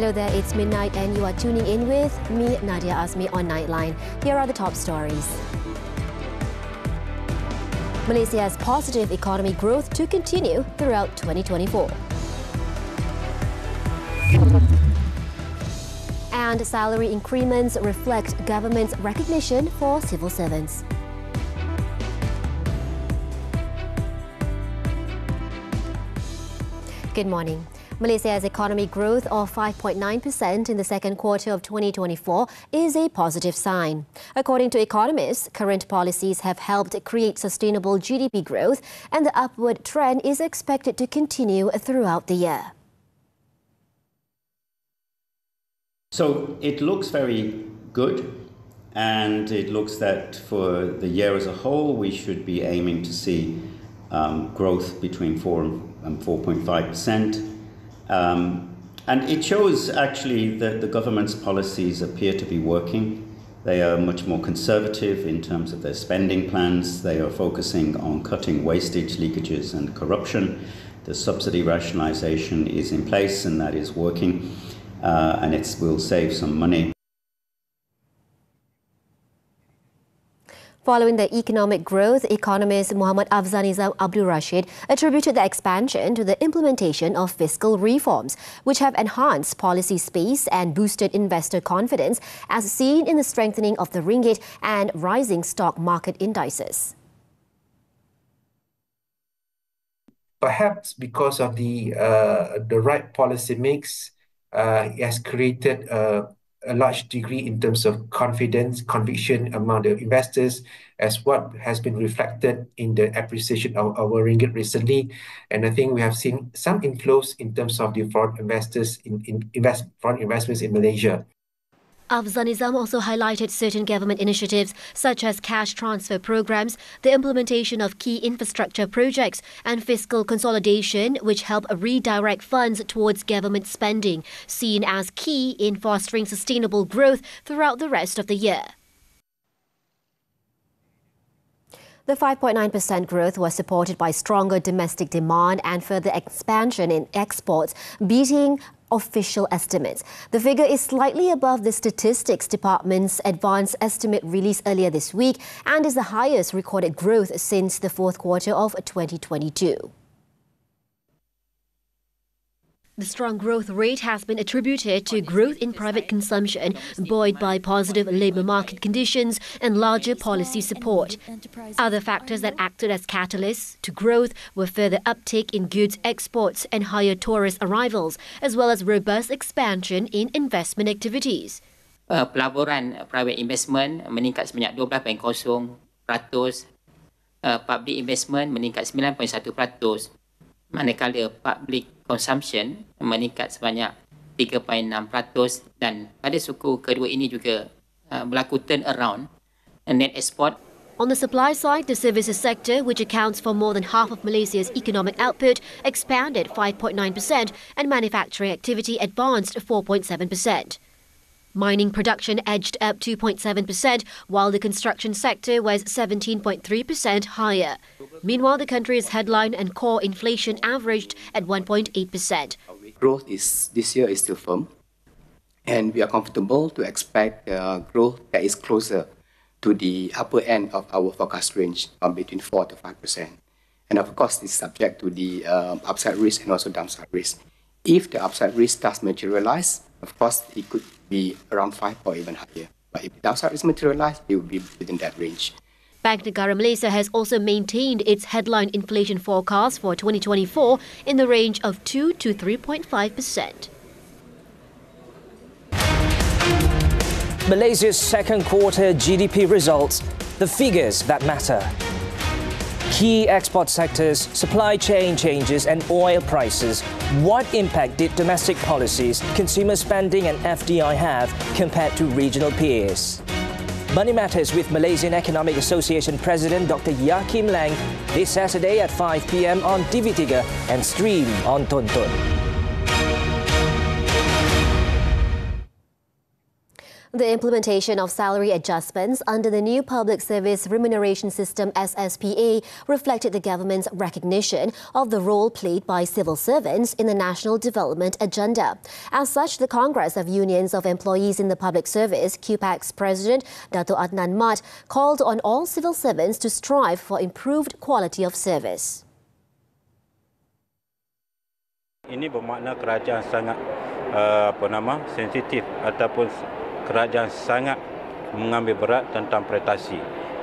Hello there, it's midnight and you are tuning in with me, Nadia Azmi on Nightline. Here are the top stories. Malaysia's positive economic growth to continue throughout 2024. And salary increments reflect government's recognition for civil servants. Good morning. Malaysia's economic growth of 5.9% in the second quarter of 2024 is a positive sign. According to Economist, current policies have helped create sustainable GDP growth, and the upward trend is expected to continue throughout the year. So it looks very good, and it looks that for the year as a whole, we should be aiming to see growth between 4 and 4.5%. And it shows actually that the government's policies appear to be working. They are much more conservative in terms of their spending plans. They are focusing on cutting wastage, leakages and corruption. The subsidy rationalisation is in place and that is working, and it will save some money. Following the economic growth, economist Muhammad Afzanizam Abdul Rashid attributed the expansion to the implementation of fiscal reforms, which have enhanced policy space and boosted investor confidence, as seen in the strengthening of the ringgit and rising stock market indices. Perhaps because of the right policy mix, it has created a large degree in terms of confidence, conviction among the investors, as what has been reflected in the appreciation of our ringgit recently. And I think we have seen some inflows in terms of the foreign investors foreign investments in Malaysia. Afzanizam also highlighted certain government initiatives such as cash transfer programs, the implementation of key infrastructure projects and fiscal consolidation, which help redirect funds towards government spending, seen as key in fostering sustainable growth throughout the rest of the year. The 5.9% growth was supported by stronger domestic demand and further expansion in exports, beating official estimates. The figure is slightly above the Statistics Department's advanced estimate released earlier this week and is the highest recorded growth since the fourth quarter of 2022. The strong growth rate has been attributed to growth in private consumption, buoyed by positive labour market conditions and larger policy support. Other factors that acted as catalysts to growth were further uptake in goods exports and higher tourist arrivals, as well as robust expansion in investment activities. Pelaburan private investment meningkat sebanyak 12.0%, public investment meningkat 9.1%, manakala public consumption meningkat sebanyak 3.6% dan pada suku kedua ini juga berlaku turnaround net export. On the supply side, the services sector, which accounts for more than half of Malaysia's economic output, expanded 5.9% and manufacturing activity advanced 4.7%. Mining production edged up 2.7%, while the construction sector was 17.3% higher. Meanwhile, the country's headline and core inflation averaged at 1.8%. Growth this year is still firm, and we are comfortable to expect growth that is closer to the upper end of our forecast range of between 4 to 5%. And of course, this is subject to the upside risk and also downside risk. If the upside risk does materialize, of course, it could be around 5 or even higher. But if the downside risk materialize, it will be within that range. Bank Negara Malaysia has also maintained its headline inflation forecast for 2024 in the range of 2 to 3.5%. Malaysia's second quarter GDP results, the figures that matter. Key export sectors, supply chain changes and oil prices. What impact did domestic policies, consumer spending and FDI have compared to regional peers? Money Matters with Malaysian Economic Association President Dr. Yakim Lang this Saturday at 5 p.m. on TV3 and stream on Tonton. The implementation of salary adjustments under the new Public Service Remuneration System SSPA reflected the government's recognition of the role played by civil servants in the national development agenda. As such, the Congress of Unions of Employees in the Public Service, QPAC's President Dato' Adnan Mat, called on all civil servants to strive for improved quality of service. Ini bermakna kerajaan sangat sensitif ataupun kerajaan sangat mengambil berat tentang prestasi.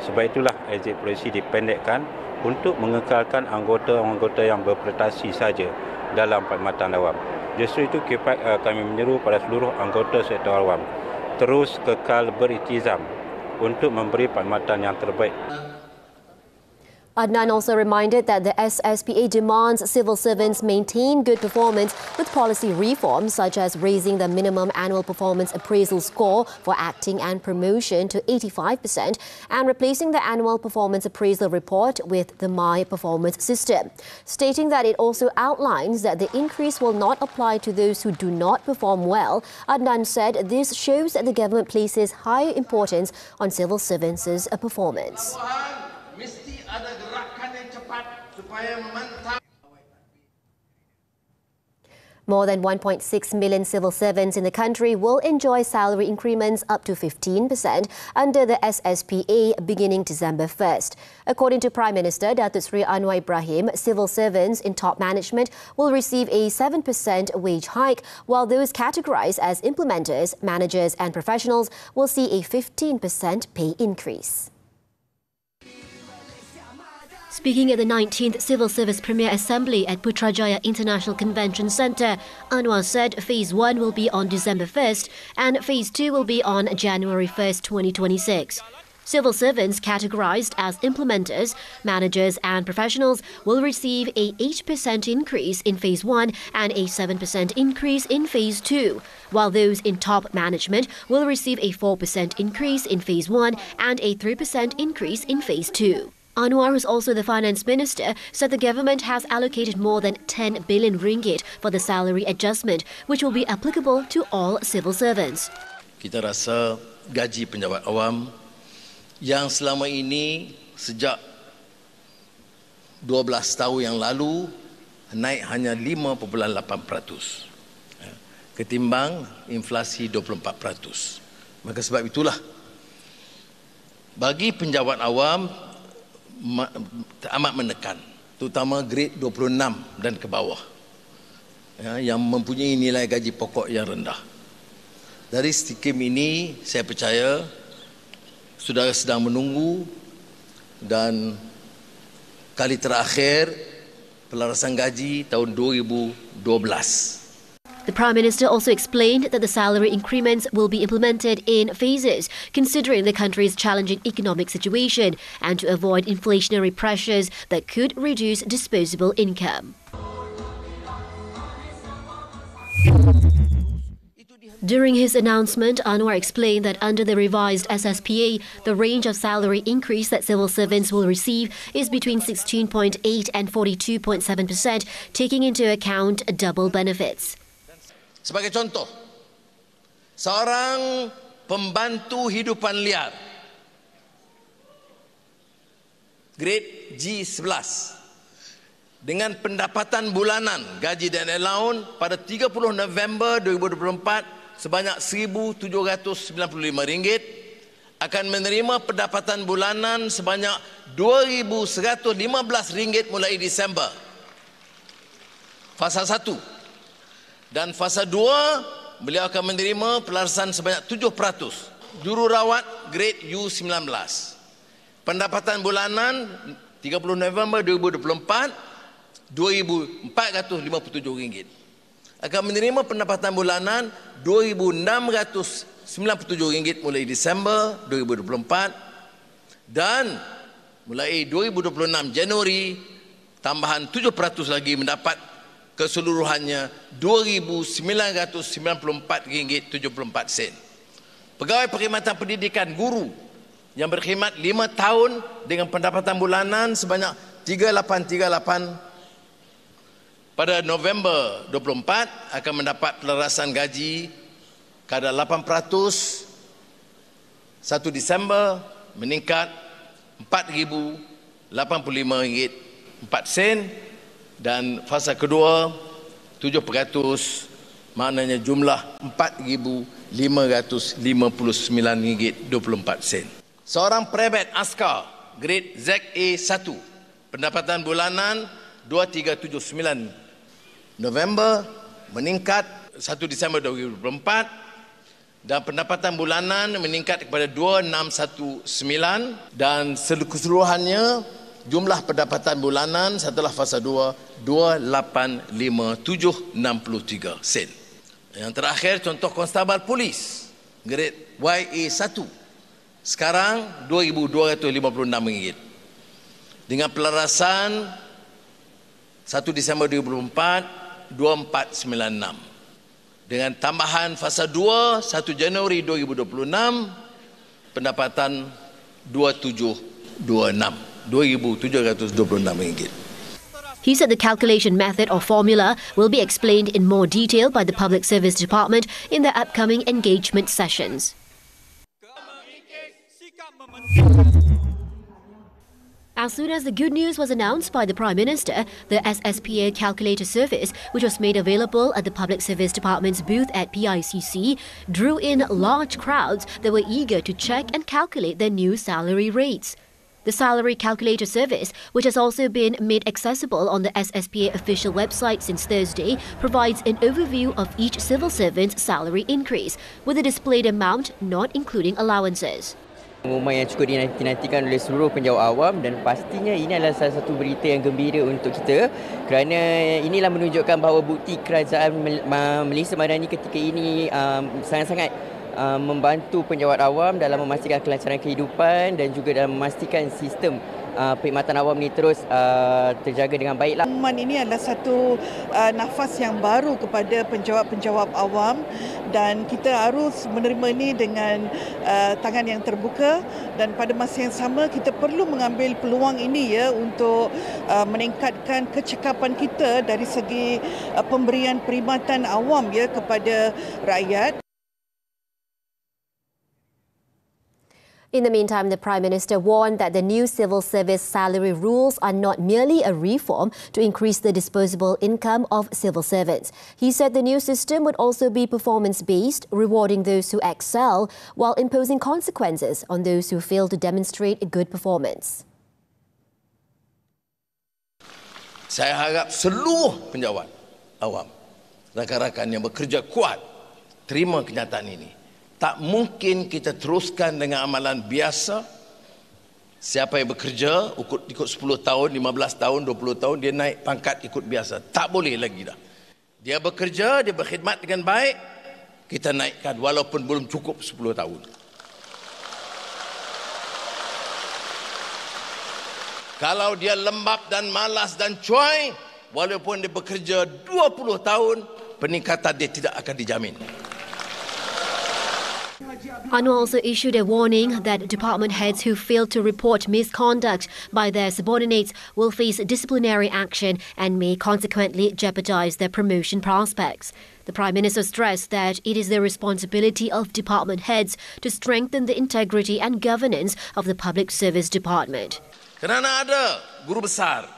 Sebab itulah exit polisi dipendekkan untuk mengekalkan anggota-anggota yang berprestasi saja dalam perkhidmatan awam. Justru itu kami menyeru pada seluruh anggota sektor awam terus kekal beriltizam untuk memberi perkhidmatan yang terbaik. Adnan also reminded that the SSPA demands civil servants maintain good performance with policy reforms such as raising the minimum annual performance appraisal score for acting and promotion to 85% and replacing the annual performance appraisal report with the My Performance system. Stating that it also outlines that the increase will not apply to those who do not perform well, Adnan said this shows that the government places high importance on civil servants' performance. Mesti ada gerakan yang cepat supaya memantau. More than 1.6 million civil servants in the country will enjoy salary increments up to 15% under the SSPA beginning December 1st. According to Prime Minister Datuk Seri Anwar Ibrahim, civil servants in top management will receive a 7% wage hike, while those categorized as implementers, managers and professionals will see a 15% pay increase. Speaking at the 19th Civil Service Premier Assembly at Putrajaya International Convention Centre, Anwar said Phase 1 will be on December 1st and Phase 2 will be on January 1st, 2026. Civil servants categorised as implementers, managers and professionals will receive a 8% increase in Phase 1 and a 7% increase in Phase 2, while those in top management will receive a 4% increase in Phase 1 and a 3% increase in Phase 2. Anwar, who's also the finance minister, said the government has allocated more than 10 billion ringgit for the salary adjustment, which will be applicable to all civil servants. Kita rasa gaji penjawat awam yang selama ini sejak 12 tahun yang lalu naik hanya 5.8% ketimbang inflasi 24%. Maka sebab itulah bagi penjawat awam amat menekan, terutama grade 26 dan ke bawah yang mempunyai nilai gaji pokok yang rendah. Dari skim ini saya percaya saudara sedang menunggu dan kali terakhir pelarasan gaji tahun 2012. The Prime Minister also explained that the salary increments will be implemented in phases, considering the country's challenging economic situation and to avoid inflationary pressures that could reduce disposable income. During his announcement, Anwar explained that under the revised SSPA, the range of salary increase that civil servants will receive is between 16.8 and 42.7%, taking into account double benefits. Sebagai contoh, seorang pembantu hidupan liar grade G11 dengan pendapatan bulanan gaji dan allowance pada 30 November 2024 sebanyak RM1,795 akan menerima pendapatan bulanan sebanyak RM2,115 mulai Disember. Fasa 1. Dan fasa 2, beliau akan menerima pelarasan sebanyak 7%. Jururawat grade U19. Pendapatan bulanan 30 November 2024, RM2,457. Akan menerima pendapatan bulanan RM2,697 mulai Disember 2024. Dan mulai 2026 Januari, tambahan 7% lagi mendapat keseluruhannya RM2,994.74. Pegawai perkhidmatan pendidikan guru yang berkhidmat 5 tahun dengan pendapatan bulanan sebanyak 3838 pada November 24 akan mendapat pelarasan gaji kadar 8% 1 Disember meningkat RM4,085.04 dan fasa kedua 7%, maknanya jumlah RM4,559.24. Seorang private askar grade ZA1 pendapatan bulanan 2379 November meningkat 1 Disember 2024 dan pendapatan bulanan meningkat kepada 2619 dan keseluruhannya jumlah pendapatan bulanan setelah fasa 2 2857.63 sen. Yang terakhir contoh konstabel polis grade YA1 sekarang RM2,256 dengan pelarasan 1 Disember 2024 2496 dengan tambahan fasa 2 1 Januari 2026 pendapatan RM2,726. He said the calculation method or formula will be explained in more detail by the Public Service Department in their upcoming engagement sessions. As soon as the good news was announced by the Prime Minister, the SSPA calculator service, which was made available at the Public Service Department's booth at PICC, drew in large crowds that were eager to check and calculate their new salary rates. The salary calculator service, which has also been made accessible on the SSPA official website since Thursday, provides an overview of each civil servant's salary increase, with a displayed amount not including allowances. Pengumuman yang cukup dinantikan oleh seluruh penjawat awam dan pastinya ini adalah salah satu berita yang gembira untuk kita kerana inilah menunjukkan bahawa bukti kerajaan Malaysia Madani ketika ini sangat-sangat membantu penjawat awam dalam memastikan kelancaran kehidupan dan juga dalam memastikan sistem perkhidmatan awam ini terus terjaga dengan baiklah. Pengumuman ini adalah satu nafas yang baru kepada penjawat-penjawat awam dan kita harus menerima ini dengan tangan yang terbuka dan pada masa yang sama kita perlu mengambil peluang ini ya untuk meningkatkan kecekapan kita dari segi pemberian perkhidmatan awam ya kepada rakyat. In the meantime, the Prime Minister warned that the new civil service salary rules are not merely a reform to increase the disposable income of civil servants. He said the new system would also be performance-based, rewarding those who excel while imposing consequences on those who fail to demonstrate a good performance. Saya harap seluruh penjawat awam, rakan-rakan yang bekerja kuat, terima kenyataan ini. Tak mungkin kita teruskan dengan amalan biasa. Siapa yang bekerja ikut 10 tahun, 15 tahun, 20 tahun, dia naik pangkat ikut biasa. Tak boleh lagi dah. Dia bekerja, dia berkhidmat dengan baik, kita naikkan walaupun belum cukup 10 tahun. Kalau dia lembab dan malas dan cuai, walaupun dia bekerja 20 tahun, peningkatan dia tidak akan dijamin. Anwar also issued a warning that department heads who fail to report misconduct by their subordinates will face disciplinary action and may consequently jeopardize their promotion prospects. The Prime Minister stressed that it is the responsibility of department heads to strengthen the integrity and governance of the Public Service Department. Kerana ada guru besar,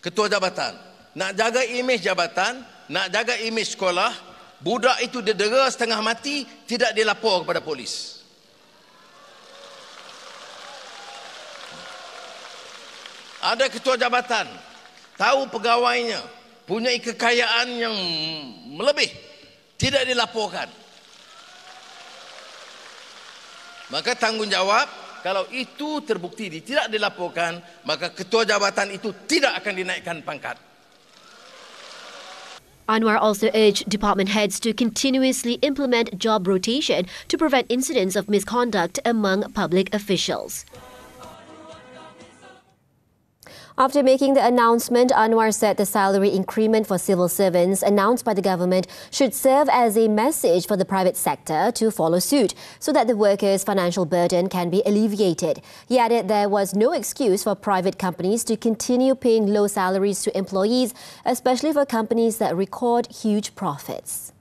ketua jabatan, nak jaga imej jabatan, nak jaga imej sekolah, budak itu didera setengah mati, tidak dilapor kepada polis. Ada ketua jabatan, tahu pegawainya, punya kekayaan yang melebih, tidak dilaporkan. Maka tanggungjawab, kalau itu terbukti tidak dilaporkan, maka ketua jabatan itu tidak akan dinaikkan pangkat. Anwar also urged department heads to continuously implement job rotation to prevent incidents of misconduct among public officials. After making the announcement, Anwar said the salary increment for civil servants announced by the government should serve as a message for the private sector to follow suit so that the workers' financial burden can be alleviated. He added there was no excuse for private companies to continue paying low salaries to employees, especially for companies that record huge profits.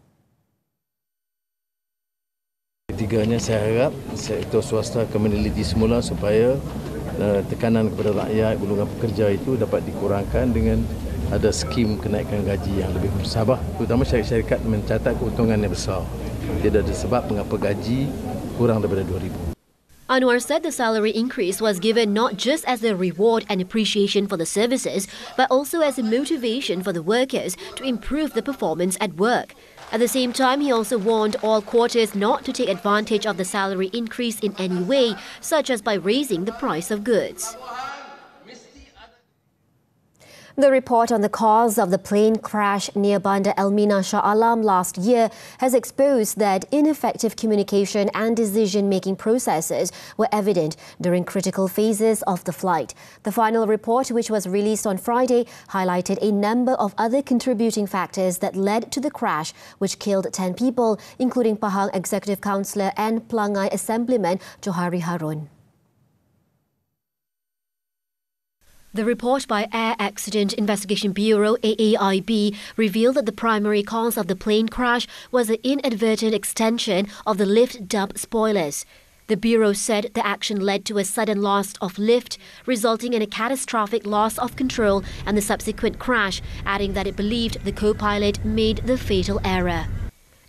Ketiganya saya harap sektor swasta akan meneliti semula supaya tekanan kepada rakyat, golongan pekerja itu dapat dikurangkan dengan ada skim kenaikan gaji yang lebih bersabar, terutama syarikat-syarikat mencatat keuntungan yang besar. Tidak ada sebab mengapa gaji kurang daripada 2,000. Anwar said the salary increase was given not just as a reward and appreciation for the services, but also as a motivation for the workers to improve the performance at work. At the same time, he also warned all quarters not to take advantage of the salary increase in any way, such as by raising the price of goods. The report on the cause of the plane crash near Bandar Elmina Shah Alam last year has exposed that ineffective communication and decision-making processes were evident during critical phases of the flight. The final report, which was released on Friday, highlighted a number of other contributing factors that led to the crash, which killed 10 people, including Pahang Executive Councillor and Pelangai Assemblyman Johari Harun. The report by Air Accident Investigation Bureau AAIB revealed that the primary cause of the plane crash was the inadvertent extension of the lift dump spoilers. The Bureau said the action led to a sudden loss of lift, resulting in a catastrophic loss of control and the subsequent crash, adding that it believed the co-pilot made the fatal error.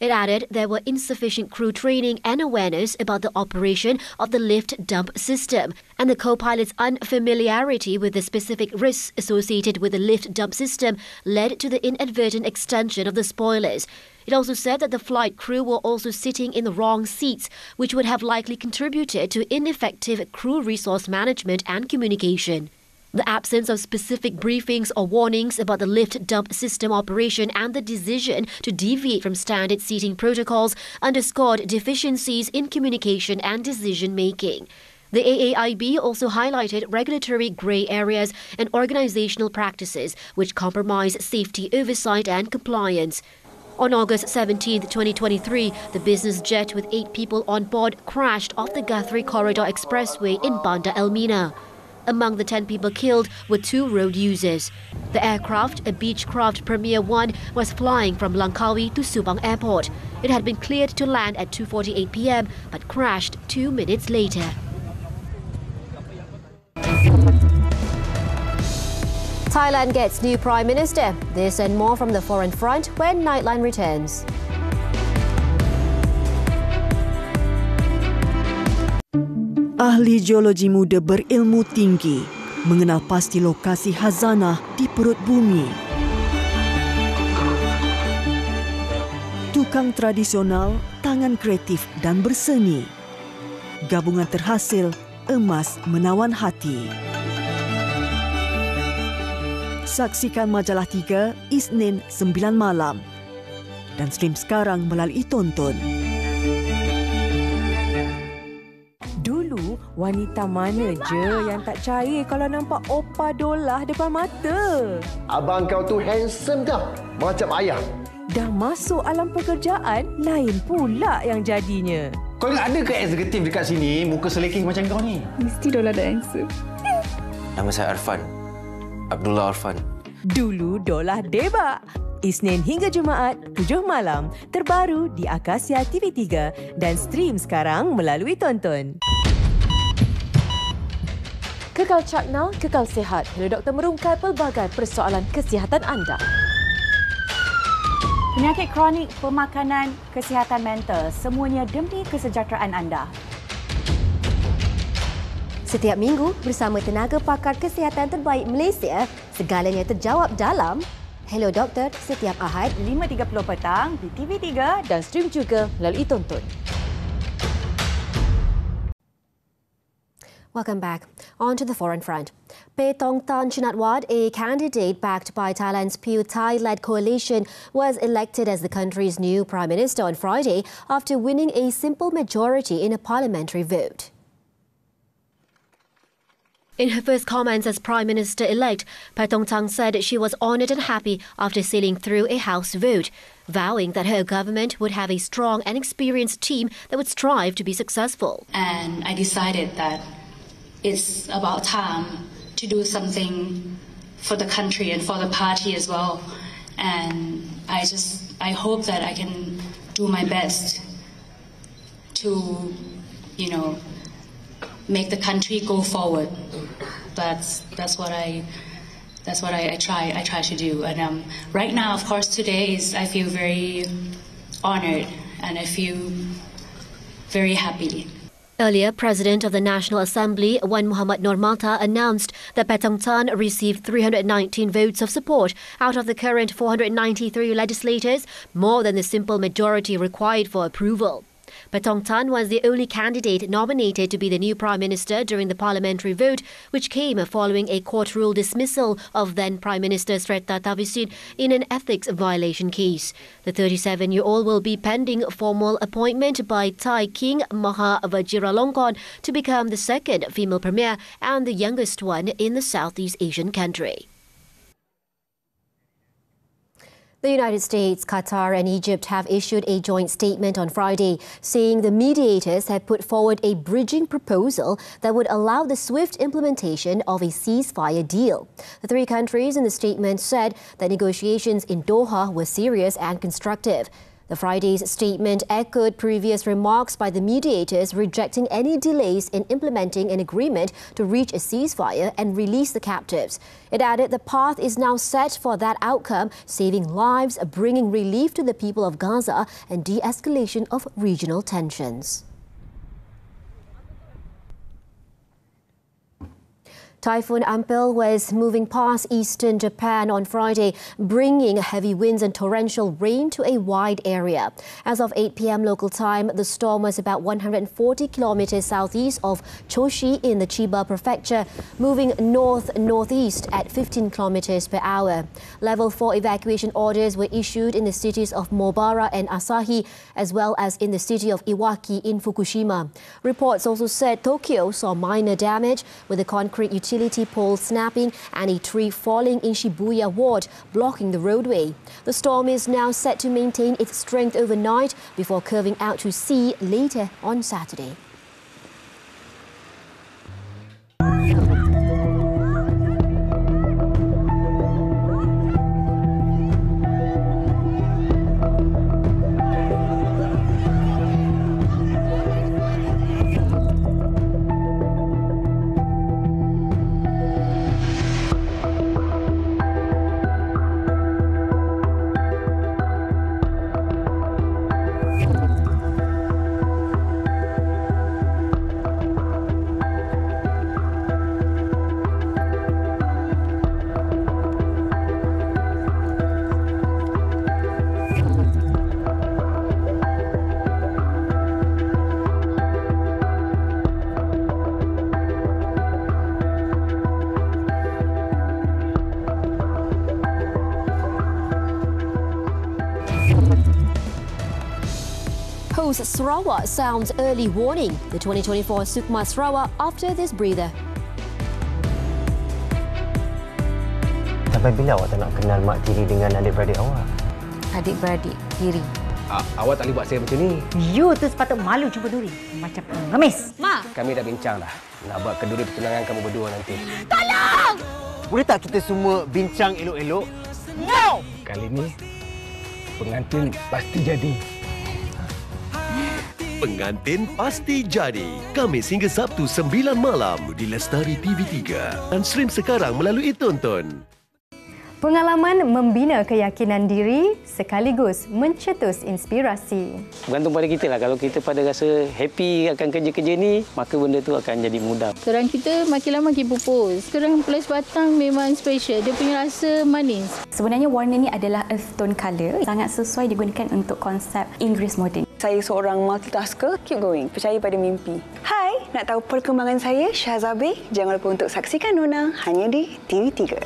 It added there were insufficient crew training and awareness about the operation of the lift dump system, and the co-pilot's unfamiliarity with the specific risks associated with the lift dump system led to the inadvertent extension of the spoilers. It also said that the flight crew were also sitting in the wrong seats, which would have likely contributed to ineffective crew resource management and communication. The absence of specific briefings or warnings about the lift dump system operation and the decision to deviate from standard seating protocols underscored deficiencies in communication and decision-making. The AAIB also highlighted regulatory grey areas and organizational practices which compromise safety oversight and compliance. On August 17, 2023, the business jet with 8 people on board crashed off the Guthrie Corridor Expressway in Bandar Elmina. Among the 10 people killed were 2 road users. The aircraft, a Beechcraft Premier 1, was flying from Langkawi to Subang Airport. It had been cleared to land at 2:48 p.m. but crashed 2 minutes later. Thailand gets new Prime Minister. This and more from the foreign front when Nightline returns. Ahli geologi muda berilmu tinggi mengenal pasti lokasi khazanah di perut bumi. Tukang tradisional, tangan kreatif dan berseni. Gabungan terhasil emas menawan hati. Saksikan Majalah 3 Isnin 9 malam dan stream sekarang melalui Tonton. Dulu, wanita mana je yang tak cair kalau nampak opa dolah depan mata? Abang kau tu handsome dah, macam ayah. Dah masuk alam pekerjaan, lain pula yang jadinya. Kau ingat ada ke eksekutif dekat sini, muka selekeh macam kau ni? Mesti dolah dah handsome. Nama saya Arfan. Abdullah Arfan. Dulu dolah debak. Isnin hingga Jumaat, 7 malam. Terbaru di Akasia TV3 dan stream sekarang melalui Tonton. Kekal cakna, kekal sihat. Hello Doktor merungkai pelbagai persoalan kesihatan anda. Penyakit kronik, pemakanan, kesihatan mental, semuanya demi kesejahteraan anda. Setiap minggu bersama tenaga pakar kesihatan terbaik Malaysia, segalanya terjawab dalam Hello Doktor setiap Ahad 5.30 petang di TV3 dan stream juga melalui Tonton. Welcome back. On to the foreign front. Petong Tan Chinatwat, a candidate backed by Thailand's Pheu Thai-led coalition, was elected as the country's new Prime Minister on Friday after winning a simple majority in a parliamentary vote. In her first comments as Prime Minister-elect, Petong Tan said she was honoured and happy after sailing through a House vote, vowing that her government would have a strong and experienced team that would strive to be successful. And I decided that it's about time to do something for the country and for the party as well. And I hope that I can do my best to, make the country go forward. That's what I try to do. And right now, of course, today I feel very honored and I feel very happy. Earlier, President of the National Assembly, Wan Muhammad Nur Mata, announced that Petong Tan received 319 votes of support out of the current 493 legislators, more than the simple majority required for approval. Petong Tan was the only candidate nominated to be the new Prime Minister during the parliamentary vote, which came following a court rule dismissal of then Prime Minister Srettha Thavisin in an ethics violation case. The 37-year-old will be pending formal appointment by Thai King Maha Vajiralongkorn to become the second female premier and the youngest one in the Southeast Asian country. The United States, Qatar and Egypt have issued a joint statement on Friday saying the mediators have put forward a bridging proposal that would allow the swift implementation of a ceasefire deal. The three countries in the statement said that negotiations in Doha were serious and constructive. The Friday's statement echoed previous remarks by the mediators rejecting any delays in implementing an agreement to reach a ceasefire and release the captives. It added the path is now set for that outcome, saving lives, bringing relief to the people of Gaza and de-escalation of regional tensions. Typhoon Ampel was moving past eastern Japan on Friday, bringing heavy winds and torrential rain to a wide area. As of 8 p.m. local time, the storm was about 140 kilometers southeast of Choshi in the Chiba prefecture, moving north-northeast at 15 kilometers per hour. Level 4 evacuation orders were issued in the cities of Mobara and Asahi, as well as in the city of Iwaki in Fukushima. Reports also said Tokyo saw minor damage, with a concrete utility pole snapping and a tree falling in Shibuya ward, blocking the roadway. The storm is now set to maintain its strength overnight before curving out to sea later on Saturday. Host Sarawak sounds early warning. The 2024 Sukma Sarawak after this breather. Sampai bila awak tak nak kenal mak tiri dengan adik-beradik awak? Adik-beradik tiri. Awak tak boleh buat saya macam ni. You tu sepatut malu jumpa Duri. Macam pengemis. Ma! Kami dah bincang dah. Nak buat kenduri pertunangan kamu berdua nanti. Tolong! Boleh tak kita semua bincang elok-elok? No! Kali ni, pengantin pasti jadi. Pengantin Pasti Jadi. Khamis hingga Sabtu 9 malam di Lestari TV3 dan stream sekarang melalui Tonton. Pengalaman membina keyakinan diri sekaligus mencetus inspirasi. Bergantung pada kita lah. Kalau kita pada rasa happy akan kerja-kerja ni, maka benda tu akan jadi mudah. Kerang kita makin lama makin pupus. Kerang plus batang memang special. Dia punya rasa manis. Sebenarnya warna ni adalah earth tone colour. Sangat sesuai digunakan untuk konsep Inggeris moden. Saya seorang multitasker, keep going, percaya pada mimpi. Hai, nak tahu perkembangan saya, Syahzabe? Jangan lupa untuk saksikan Nona hanya di TV3.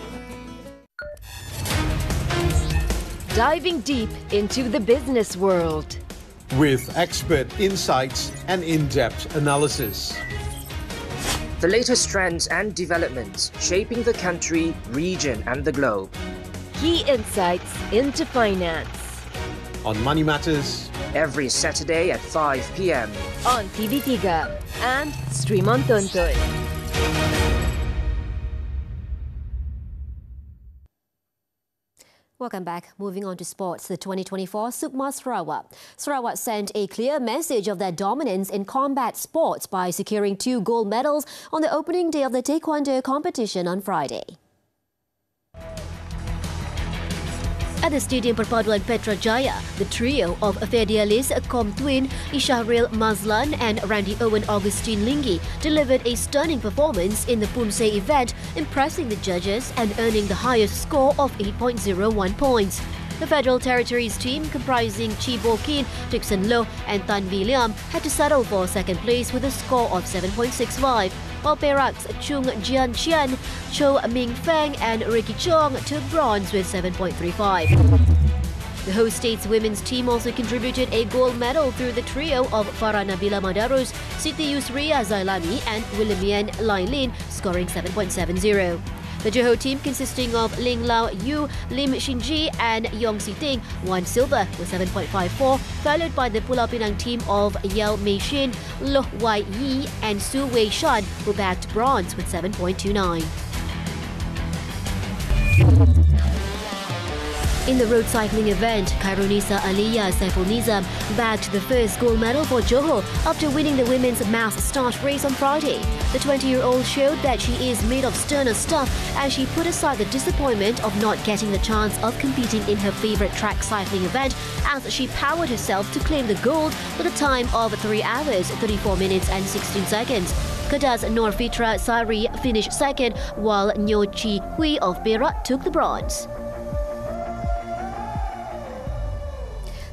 Diving deep into the business world. With expert insights and in-depth analysis. The latest trends and developments shaping the country, region and the globe. Key insights into finance. On Money Matters. Every Saturday at 5 p.m. on TV3 and stream on Tonton. Welcome back. Moving on to sports, the 2024 Sukma Sarawak. Sarawak sent a clear message of their dominance in combat sports by securing 2 gold medals on the opening day of the Taekwondo competition on Friday. At the Stadium Perpaduan Petra Jaya, the trio of Fedialis Kom Twin, Ishahril Mazlan and Randy Owen Augustine Lingi delivered a stunning performance in the Pumsei event, impressing the judges and earning the highest score of 8.01 points. The Federal Territories team, comprising Chi Bo Kin, Dixon Loh and Tan Vi Liam, had to settle for second place with a score of 7.65, while Perak's Chung Jian Qian, Cho Ming Feng and Ricky Chong took bronze with 7.35. The host state's women's team also contributed a gold medal through the trio of Farah Nabila Madarus, Siti Yusria Zailani and Williamian Lai Lin, scoring 7.70. The Johor team, consisting of Ling Lao Yu, Lim Shinji and Yong Si Ting, won silver with 7.54, followed by the Pulau Pinang team of Yao Mei Shin, Loh Wai Yi and Su Wei Shan, who bagged bronze with 7.29. In the road cycling event, Khairunisa Aliyah Saiful Nizam bagged the first gold medal for Johor after winning the women's mass start race on Friday. The 20-year-old showed that she is made of sterner stuff as she put aside the disappointment of not getting the chance of competing in her favourite track cycling event as she powered herself to claim the gold with a time of 3 hours, 34 minutes and 16 seconds. Kedas Norfitra Sari finished second, while Nyo Chi Hui of Perak took the bronze.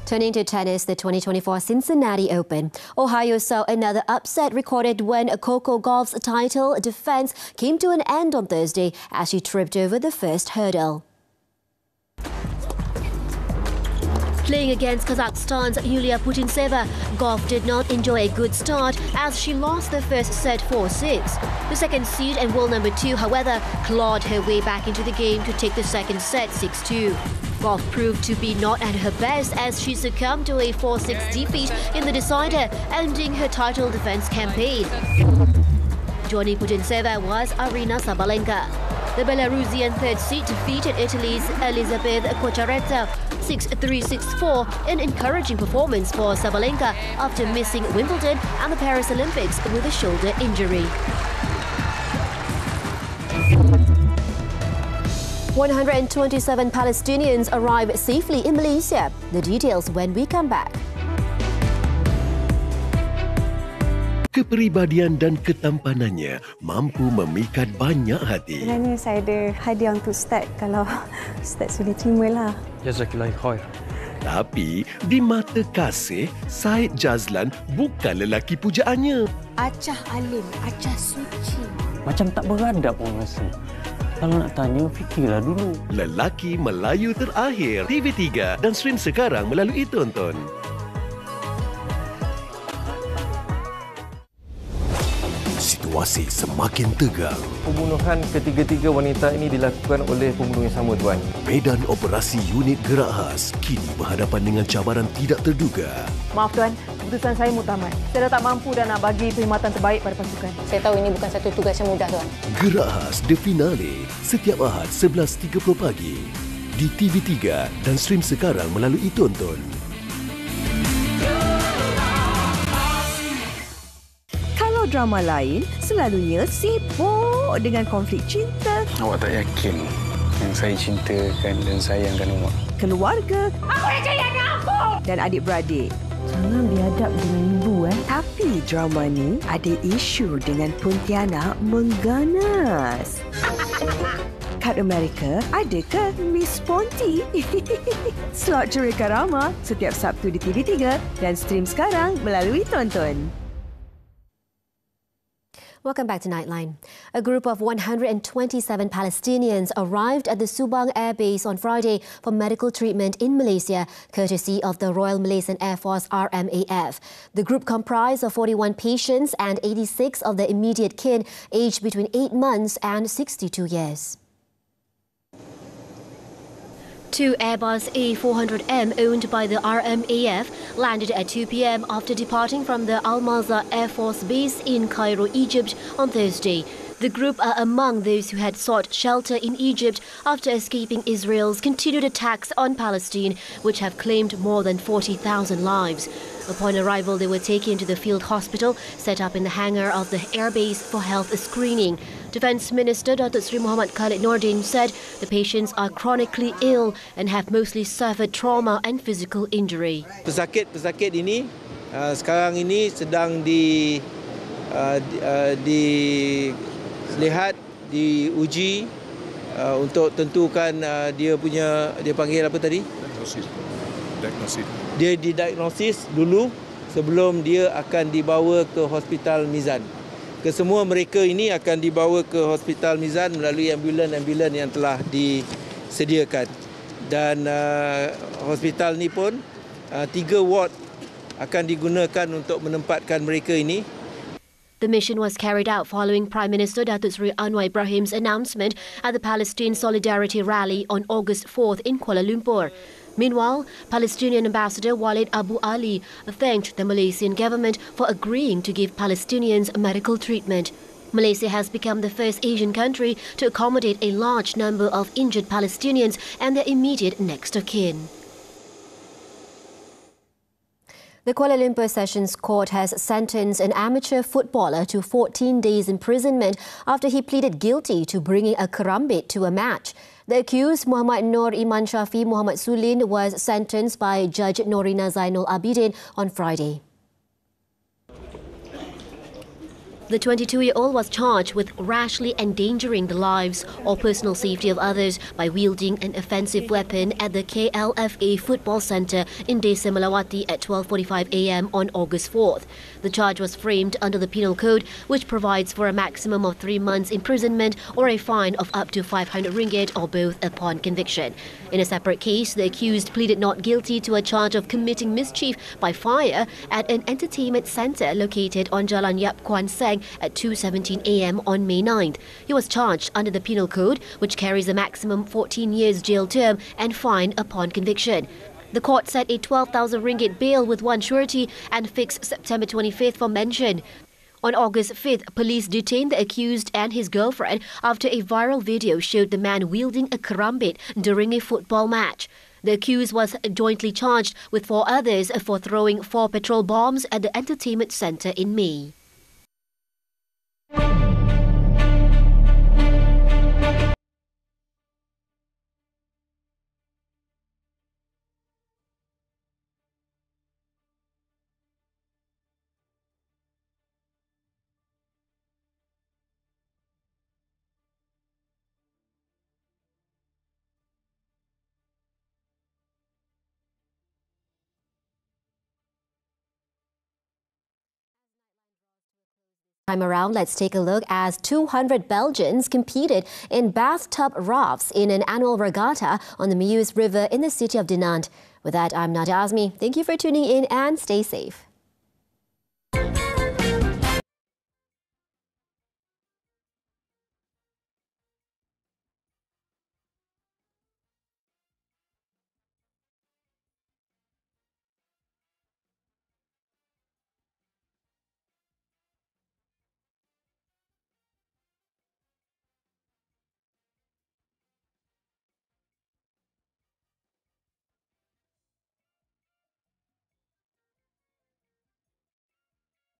Turning to tennis, the 2024 Cincinnati Open. Ohio saw another upset recorded when Coco Gauff's title defence came to an end on Thursday as she tripped over the first hurdle. Playing against Kazakhstan's Yulia Putintseva, Gauff did not enjoy a good start as she lost the first set 4-6. The second seed and world number 2, however, clawed her way back into the game to take the second set 6-2. Gauff proved to be not at her best as she succumbed to a 4-6 defeat in the decider, ending her title defence campaign. Joining Putintseva was Aryna Sabalenka. The Belarusian third seed defeated Italy's Elizabeth Cocciaretta 6-3, 6-4, an encouraging performance for Sabalenka after missing Wimbledon and the Paris Olympics with a shoulder injury. 127 Palestinians arrived safely in Malaysia. The details when we come back. Kepribadian dan ketampanannya mampu memikat banyak hati. Sebenarnya saya ada hadiah untuk Ustaz kalau Ustaz sudah terimalah. Jazakillah khair. Tapi di mata kasih, Said Jazlan bukan lelaki pujaannya. Acah alim, acah suci. Macam tak beradab pun rasa. Kalau nak tanya, fikirlah dulu. Lelaki Melayu terakhir. TV3 dan stream sekarang melalui Tonton. Situasi semakin tegang. Pembunuhan ketiga-tiga wanita ini dilakukan oleh pembunuh yang sama, Tuan. Medan operasi unit gerak khas kini berhadapan dengan cabaran tidak terduga. Maaf Tuan, keputusan saya muktamad. Saya dah tak mampu dan nak bagi perkhidmatan terbaik pada pasukan. Saya tahu ini bukan satu tugas yang mudah, Tuan. Gerak khas The Finale setiap Ahad 11.30 pagi di TV3 dan stream sekarang melalui Tonton. Drama lain selalunya sibuk dengan konflik cinta. Awak tak yakin yang saya cintakan dan sayangkan awak? Keluarga. Aku yang sayangkan aku! Dan adik-beradik. Jangan biadab dengan ibu, Tapi drama ni ada isu dengan Pontianak mengganas. Kat Amerika, ada ke Miss Ponti? Slot Cerita Rama setiap Sabtu di TV3 dan stream sekarang melalui Tonton. Welcome back to Nightline. A group of 127 Palestinians arrived at the Subang Air Base on Friday for medical treatment in Malaysia, courtesy of the Royal Malaysian Air Force RMAF. The group comprised of 41 patients and 86 of their immediate kin, aged between 8 months and 62 years. 2 Airbus A400M owned by the RMAF landed at 2 p.m. after departing from the Al Mazar Air Force Base in Cairo, Egypt on Thursday. The group are among those who had sought shelter in Egypt after escaping Israel's continued attacks on Palestine, which have claimed more than 40,000 lives. Upon arrival, they were taken to the field hospital set up in the hangar of the airbase for health screening. Defence Minister Datuk Seri Muhammad Khalid Nordin said the patients are chronically ill and have mostly suffered trauma and physical injury. Pesakit ini sekarang ini sedang dilihat, diuji untuk tentukan dia panggil apa tadi? Diagnosis. Dia didiagnosis dulu sebelum dia akan dibawa ke Hospital Mizan. Kesemua mereka ini akan dibawa ke Hospital Mizan melalui ambulan-ambulan yang telah disediakan. Dan hospital ni pun 3 ward akan digunakan untuk menempatkan mereka ini. The mission was carried out following Prime Minister Datuk Seri Anwar Ibrahim's announcement at the Palestine Solidarity Rally on August 4th in Kuala Lumpur. Meanwhile, Palestinian Ambassador Walid Abu Ali thanked the Malaysian government for agreeing to give Palestinians medical treatment. Malaysia has become the first Asian country to accommodate a large number of injured Palestinians and their immediate next of kin. The Kuala Lumpur Sessions Court has sentenced an amateur footballer to 14 days imprisonment after he pleaded guilty to bringing a karambit to a match. The accused, Muhammad Nur Iman Shafi Muhammad Sulin, was sentenced by Judge Norina Zainul Abidin on Friday. The 22-year-old was charged with rashly endangering the lives or personal safety of others by wielding an offensive weapon at the KLFA Football Centre in Desa Melawati at 12:45 a.m. on August 4th. The charge was framed under the Penal Code, which provides for a maximum of 3 months imprisonment or a fine of up to 500 ringgit or both upon conviction. In a separate case, the accused pleaded not guilty to a charge of committing mischief by fire at an entertainment centre located on Jalan Yap Kwan Seng at 2:17 a.m. on May 9th. He was charged under the Penal Code, which carries a maximum 14 years jail term and fine upon conviction. The court set a 12,000 ringgit bail with one surety and fixed September 25th for mention. On August 5th, police detained the accused and his girlfriend after a viral video showed the man wielding a karambit during a football match. The accused was jointly charged with 4 others for throwing 4 petrol bombs at the entertainment centre in May. Time around, let's take a look as 200 Belgians competed in bathtub rafts in an annual regatta on the Meuse River in the city of Dinant. With that, I'm Nadia Azmi. Thank you for tuning in and stay safe.